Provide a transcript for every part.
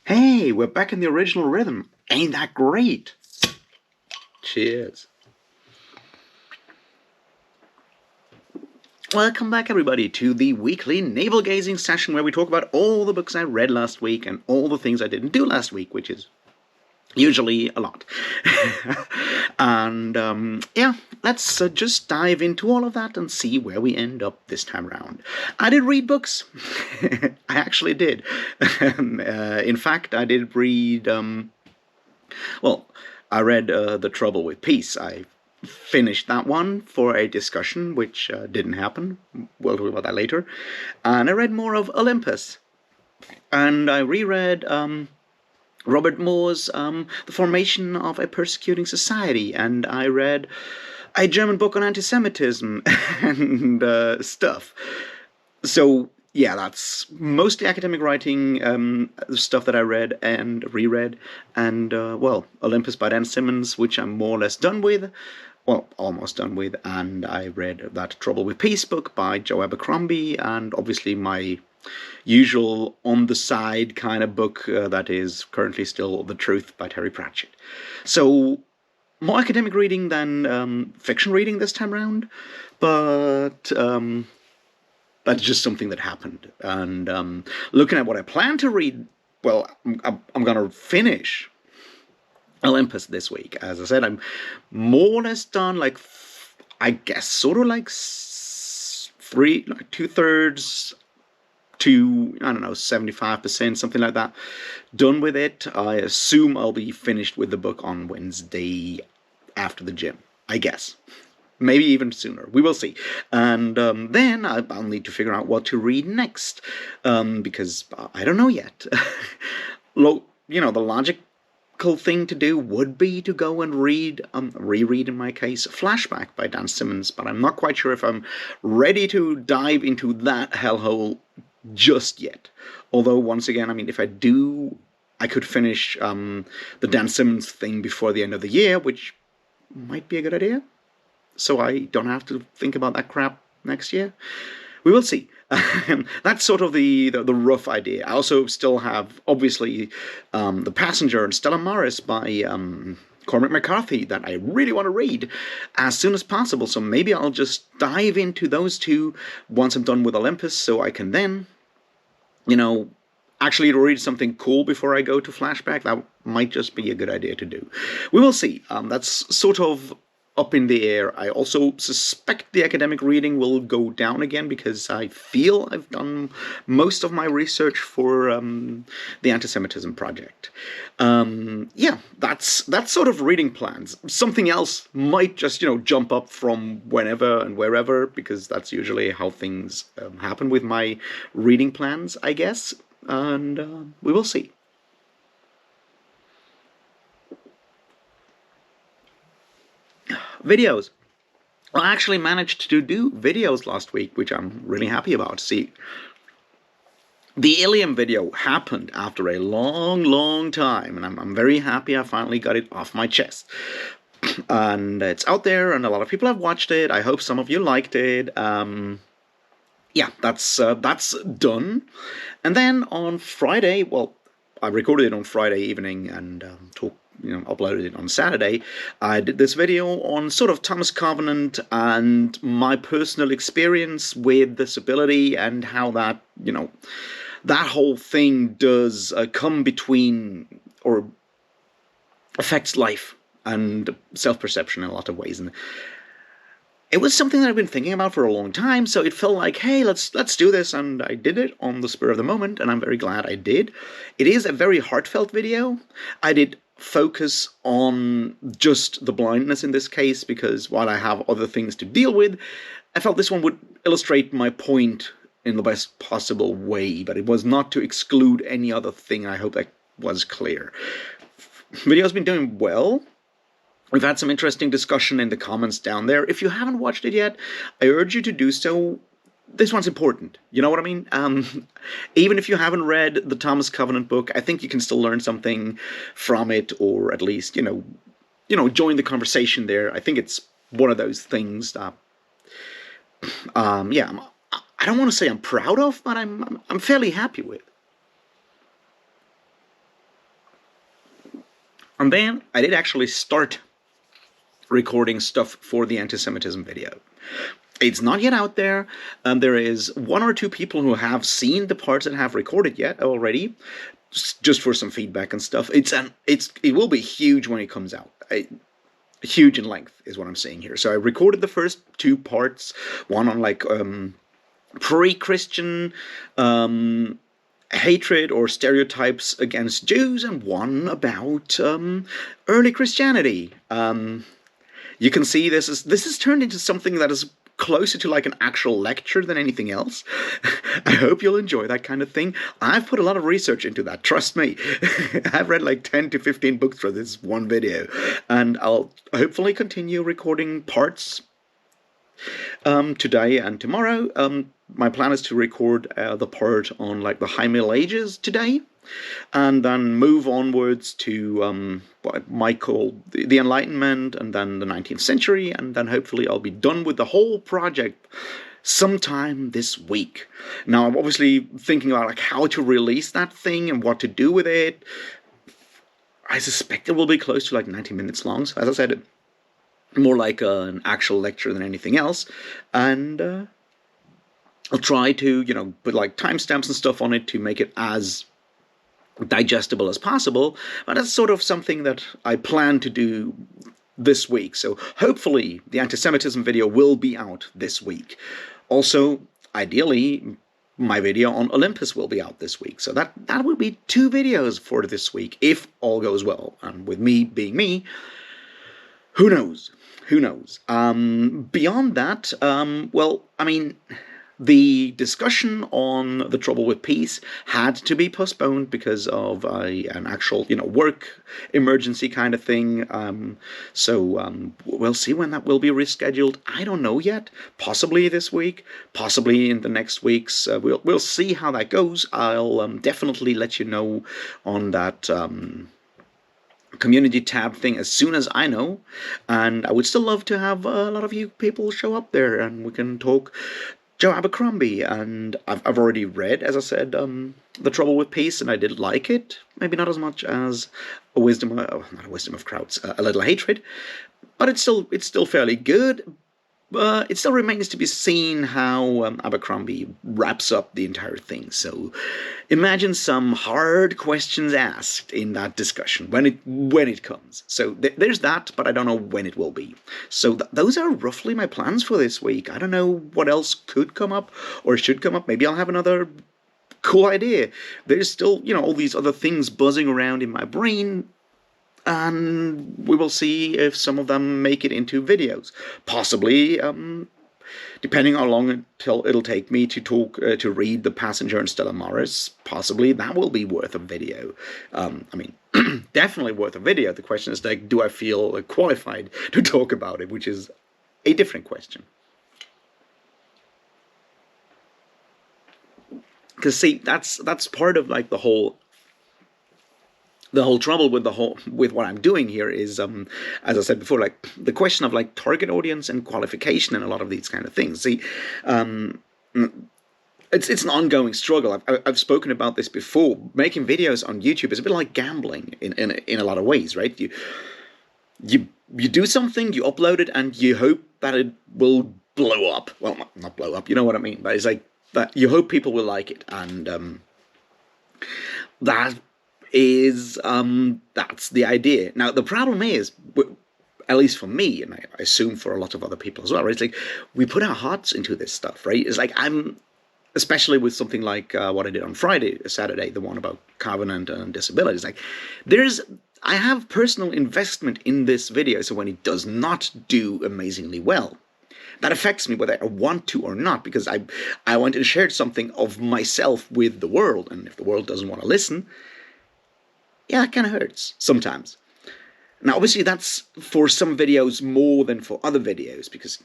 Hey, we're back in the original rhythm. Ain't that great? Cheers. Welcome back, everybody, to the weekly navel-gazing session where we talk about all the books I read last week and all the things I didn't do last week, which is usually a lot. And yeah, let's just dive into all of that and see where we end up this time around. I did read books. I actually did. In fact, I did read, well, I read The Trouble with Peace. I finished that one for a discussion, which didn't happen. We'll talk about that later. And I read more of Olympus. And I reread Robert Moore's The Formation of a Persecuting Society, and I read a German book on anti-Semitism and stuff. So yeah, that's mostly academic writing stuff that I read and reread, and well, Olympus by Dan Simmons, which I'm more or less done with. Well, almost done with, and I read that Trouble with Peace book by Joe Abercrombie, and obviously my usual on-the-side kind of book that is currently still The Truth by Terry Pratchett. So, more academic reading than fiction reading this time around, but that's just something that happened. And looking at what I plan to read, well, I'm going to finish Olympus this week. As I said, I'm more or less done, like, I guess, sort of like two-thirds to, I don't know, 75%, something like that, done with it. I assume I'll be finished with the book on Wednesday after the gym, I guess. Maybe even sooner. We will see. And then I'll need to figure out what to read next, because I don't know yet. The logical thing to do would be to go and reread, in my case, Flashback by Dan Simmons, but I'm not quite sure if I'm ready to dive into that hellhole just yet. Although, once again, I mean, if I do, I could finish the Dan Simmons thing before the end of the year, which might be a good idea. So I don't have to think about that crap next year. We will see. That's sort of the rough idea. I also still have, obviously, The Passenger and Stella Maris by Cormac McCarthy that I really want to read as soon as possible. So maybe I'll just dive into those two once I'm done with Olympus, so I can then, actually read something cool before I go to Flashback. That might just be a good idea to do. We will see. That's sort of up in the air. I also suspect the academic reading will go down again because I feel I've done most of my research for the Anti-Semitism project. Yeah, that's sort of reading plans. Something else might just, jump up from whenever and wherever, because that's usually how things happen with my reading plans, I guess. And we will see. Videos. I actually managed to do videos last week, which I'm really happy about. See, the Ilium video happened after a long, long time, and I'm very happy I finally got it off my chest. And it's out there, and a lot of people have watched it. I hope some of you liked it. Yeah, that's done. And then on Friday, well, I recorded it on Friday evening and uploaded it on Saturday. I did this video on sort of Thomas Covenant and my personal experience with disability and how that, that whole thing does come between or affects life and self-perception in a lot of ways. And it was something that I've been thinking about for a long time, so it felt like, hey, let's do this, and I did it on the spur of the moment, and I'm very glad I did. It is a very heartfelt video. I did focus on just the blindness in this case, because while I have other things to deal with, I felt this one would illustrate my point in the best possible way, but it was not to exclude any other thing. I hope that was clear. Video's been doing well. We've had some interesting discussion in the comments down there. If you haven't watched it yet, I urge you to do so. This one's important. You know what I mean? Even if you haven't read the Thomas Covenant book, I think you can still learn something from it, or at least, join the conversation there. I think it's one of those things that, yeah, I don't want to say I'm proud of, but I'm fairly happy with. And then I did actually start recording stuff for the anti-Semitism video. It's not yet out there, and there is one or two people who have seen the parts that have recorded yet already, just for some feedback and stuff. It will be huge when it comes out. Huge in length is what I'm saying here. So I recorded the first two parts, one on like pre-Christian hatred or stereotypes against Jews, and one about early Christianity. You can see this is turned into something that is closer to like an actual lecture than anything else. I hope you'll enjoy that kind of thing. I've put a lot of research into that, trust me. I've read like 10 to 15 books for this one video, and I'll hopefully continue recording parts today and tomorrow. My plan is to record the part on like the High Middle Ages today, and then move onwards to what I might call the Enlightenment, and then the 19th century, and then hopefully I'll be done with the whole project sometime this week. Now I'm obviously thinking about like how to release that thing and what to do with it. I suspect it will be close to like 90 minutes long, so as I said, more like an actual lecture than anything else, and I'll try to, put like timestamps and stuff on it to make it as digestible as possible, but that's sort of something that I plan to do this week. So hopefully the anti-Semitism video will be out this week. Also, ideally, my video on Olympus will be out this week. So that will be 2 videos for this week, if all goes well. And with me being me, who knows? Who knows? Beyond that, well, I mean, the discussion on the trouble with peace had to be postponed because of an actual, work emergency kind of thing. So we'll see when that will be rescheduled. I don't know yet. Possibly this week. Possibly in the next weeks. We'll see how that goes. I'll definitely let you know on that community tab thing as soon as I know, and I would still love to have a lot of you people show up there and we can talk Joe Abercrombie. And I've already read, as I said, The Trouble with Peace, and I did like it. Maybe not as much as not a Wisdom of Crowds, A Little Hatred, but it's still fairly good. It still remains to be seen how Abercrombie wraps up the entire thing. So imagine some hard questions asked in that discussion when it comes. So there's that, but I don't know when it will be. So those are roughly my plans for this week. I don't know what else could come up or should come up. Maybe I'll have another cool idea. There's still, all these other things buzzing around in my brain, and we will see if some of them make it into videos. Possibly, depending how long it'll take me to talk, to read The Passenger and Stella Morris, possibly that will be worth a video. Definitely worth a video. The question is, like, do I feel qualified to talk about it, which is a different question. Because, see, that's part of, like, the whole trouble with what I'm doing here is, as I said before, like the question of like target audience and qualification and a lot of these kind of things. See, it's an ongoing struggle. I've spoken about this before. Making videos on YouTube is a bit like gambling in a lot of ways, right? You do something, you upload it, and you hope that it will blow up. Well, not blow up, you know what I mean. But it's like that you hope people will like it, and that is that's the idea. Now the problem is, at least for me, and I assume for a lot of other people as well, right? It's like we put our hearts into this stuff, right? It's like especially with something like what I did on Saturday, the one about covenant and disabilities. Like I have personal investment in this video, so when it does not do amazingly well, that affects me whether I want to or not, because I went and shared something of myself with the world, and if the world doesn't want to listen, yeah, it kind of hurts sometimes. Now, obviously, that's for some videos more than for other videos, because,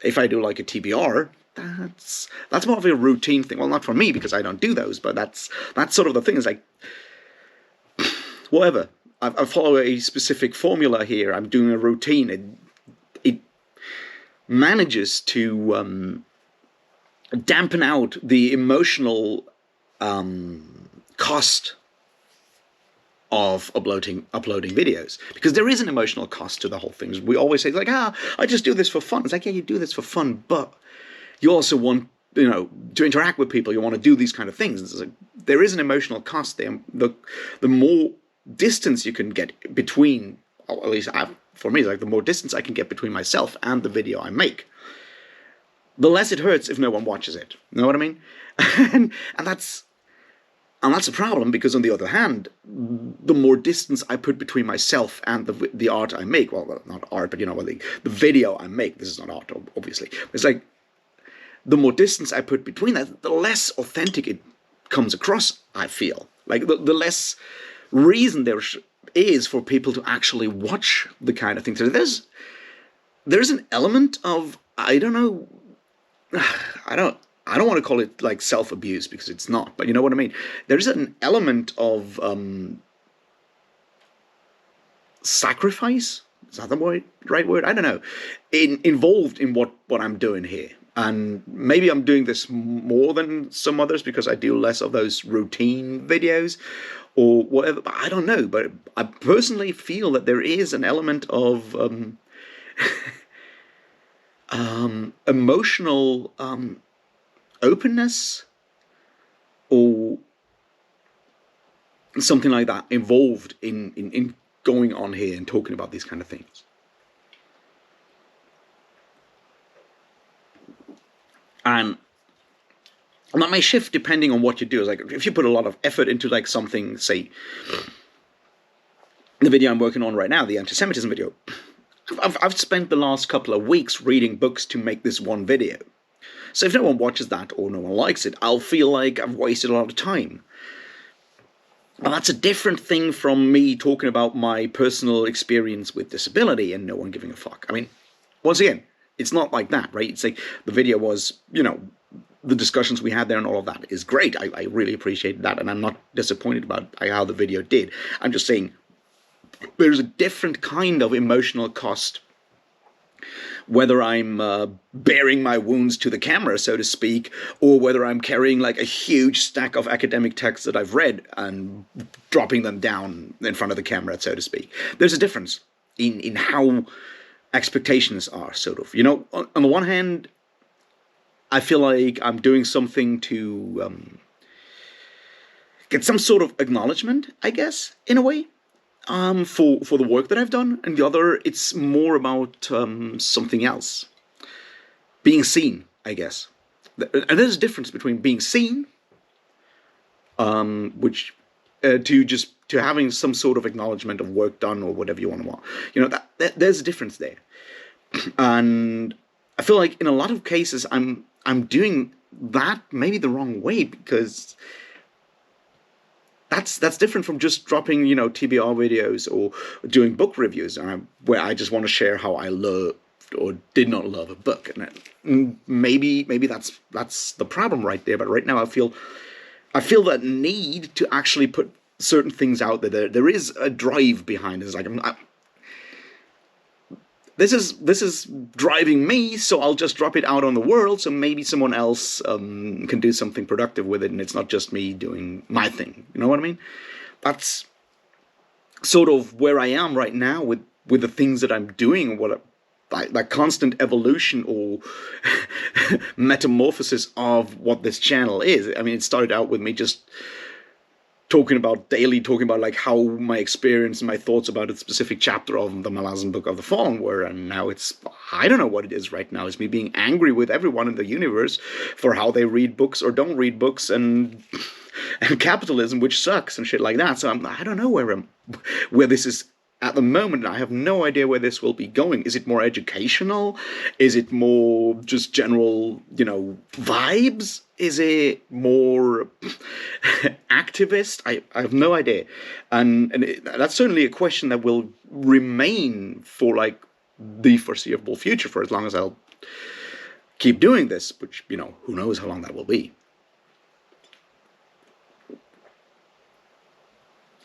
if I do like a TBR, that's more of a routine thing. Well, not for me, because I don't do those, but that's sort of the thing. It's like, whatever. I follow a specific formula here. I'm doing a routine. It manages to dampen out the emotional cost of uploading videos, because there is an emotional cost to the whole thing. We always say, like, I just do this for fun. It's like, yeah, you do this for fun, but you also want, to interact with people. You want to do these kind of things. It's like, there is an emotional cost there. The more distance you can get between, or at least for me, it's like the more distance I can get between myself and the video I make, the less it hurts if no one watches it. You know what I mean? and that's a problem, because on the other hand, the more distance I put between myself and the art I make, well, not art, but the video I make, this is not art, obviously. It's like, the more distance I put between that, the less authentic it comes across, I feel. Like, the less reason there is for people to actually watch the kind of things. There's an element of, I don't know, I don't want to call it like self-abuse, because it's not, but you know what I mean. There's an element of sacrifice. Is that the right word? I don't know. Involved in what I'm doing here. And maybe I'm doing this more than some others because I do less of those routine videos or whatever. But I don't know. But I personally feel that there is an element of emotional openness or something like that involved in going on here and talking about these kind of things. And that may shift depending on what you do. It's like, if you put a lot of effort into like something, say the video I'm working on right now, the anti-Semitism video, I've spent the last couple of weeks reading books to make this one video. So if no one watches that or no one likes it, I'll feel like I've wasted a lot of time. But that's a different thing from me talking about my personal experience with disability and no one giving a fuck. I mean, once again, it's not like that, right? It's like the video was, the discussions we had there and all of that is great. I really appreciate that, and I'm not disappointed about how the video did. I'm just saying there's a different kind of emotional cost, whether I'm bearing my wounds to the camera, so to speak, or whether I'm carrying like a huge stack of academic texts that I've read and dropping them down in front of the camera, so to speak. There's a difference in how expectations are, sort of. On the one hand, I feel like I'm doing something to get some sort of acknowledgement, I guess, in a way, for the work that I've done. And the other, it's more about something else. Being seen, I guess. And there's a difference between being seen, which to having some sort of acknowledgement of work done or whatever you want to want. There's a difference there. And I feel like in a lot of cases I'm doing that maybe the wrong way, because that's different from just dropping TBR videos or doing book reviews where I just want to share how I loved or did not love a book. And maybe that's the problem right there. But right now I feel that need to actually put certain things out there. There is a drive behind it. It's like this is driving me, so I'll just drop it out on the world, so maybe someone else can do something productive with it, and it's not just me doing my thing. You know what I mean? That's sort of where I am right now with the things that I'm doing, that constant evolution or metamorphosis of what this channel is. I mean, it started out with me just talking about like how my experience and my thoughts about a specific chapter of the Malazan Book of the Fallen were, and now I don't know what it is right now. It's me being angry with everyone in the universe for how they read books or don't read books, and capitalism, which sucks, and shit like that. So I don't know where this is at the moment. I have no idea where this will be going. Is it more educational? Is it more just general, vibes? Is it more activist? I have no idea. And that's certainly a question that will remain for like the foreseeable future, for as long as I'll keep doing this, which, who knows how long that will be.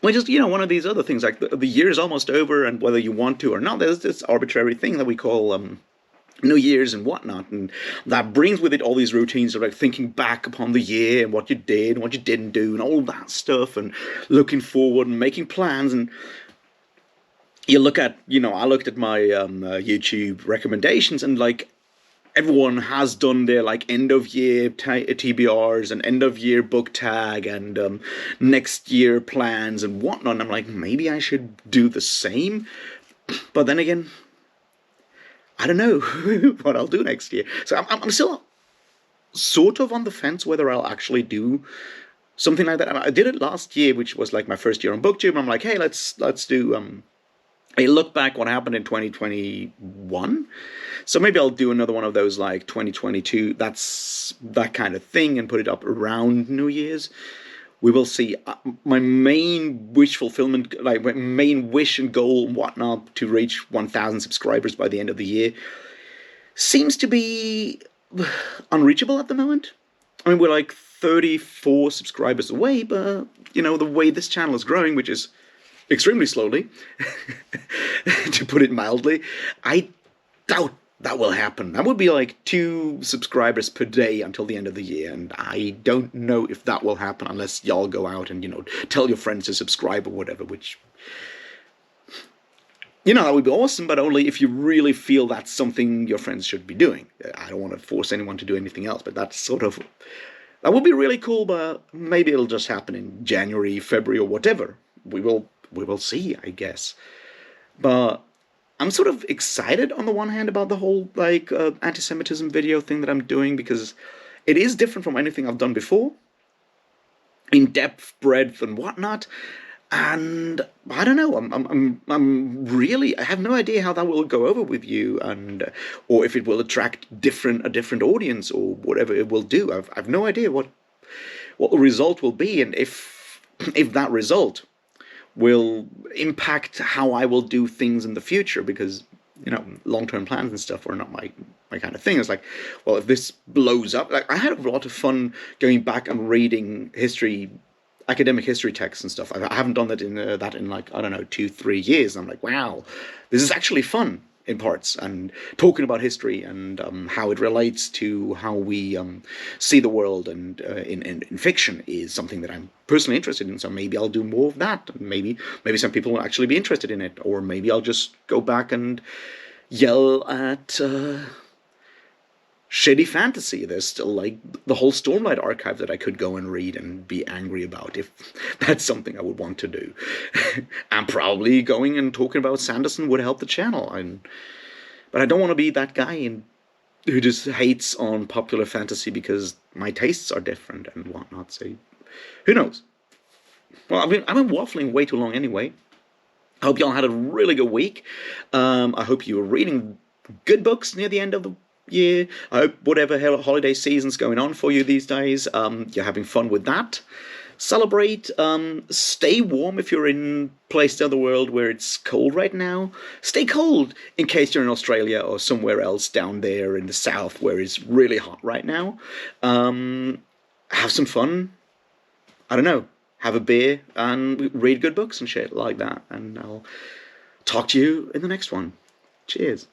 Well, just, one of these other things, like the year is almost over, and whether you want to or not, there's this arbitrary thing that we call New Year's and whatnot, and that brings with it all these routines of like thinking back upon the year and what you did and what you didn't do and all that stuff, and looking forward and making plans. And you look at, I looked at my YouTube recommendations, and like everyone has done their like end of year TBRs and end of year book tag and next year plans and whatnot. And I'm like, maybe I should do the same, but then again, I don't know what I'll do next year. So I'm still sort of on the fence whether I'll actually do something like that. I did it last year, which was like my first year on BookTube. I'm like, hey, let's do a look back what happened in 2021. So maybe I'll do another one of those like 2022. That's that kind of thing, and put it up around New Year's. We will see. My main wish fulfillment, like my main wish and goal and whatnot, to reach 1,000 subscribers by the end of the year, seems to be unreachable at the moment. I mean, we're like 34 subscribers away, but the way this channel is growing, which is extremely slowly, to put it mildly, I doubt that will happen. That would be like 2 subscribers per day until the end of the year, and I don't know if that will happen unless y'all go out and, tell your friends to subscribe or whatever, which, that would be awesome, but only if you really feel that's something your friends should be doing. I don't want to force anyone to do anything else, but that's that would be really cool, but maybe it'll just happen in January, February, or whatever. We will see, I guess. But I'm sort of excited on the one hand about the whole like anti-Semitism video thing that I'm doing, because it is different from anything I've done before, in depth, breadth, and whatnot. And I don't know. I'm really. I have no idea how that will go over with you, and or if it will attract a different audience, or whatever it will do. I've no idea what the result will be, and if that result will impact how I will do things in the future, because long-term plans and stuff are not my kind of thing. It's like, well, if this blows up, like I had a lot of fun going back and reading academic history texts and stuff. I haven't done that in like, I don't know, 2-3 years. And I'm like, wow, this is actually fun in parts, and talking about history and how it relates to how we see the world and in fiction is something that I'm personally interested in. So maybe I'll do more of that. Maybe some people will actually be interested in it, or maybe I'll just go back and yell at shitty fantasy. There's still like the whole Stormlight archive that I could go and read and be angry about, if that's something I would want to do. And probably going and talking about Sanderson would help the channel. But I don't want to be that guy who just hates on popular fantasy because my tastes are different and whatnot. So who knows? Well, I've been waffling way too long anyway. I hope y'all had a really good week. I hope you were reading good books near the end of the year. I hope whatever holiday season's going on for you these days, you're having fun with that. Celebrate. Stay warm if you're in places of the world where it's cold right now. Stay cold in case you're in Australia or somewhere else down there in the south where it's really hot right now. Have some fun. I don't know. Have a beer and read good books and shit like that. And I'll talk to you in the next one. Cheers.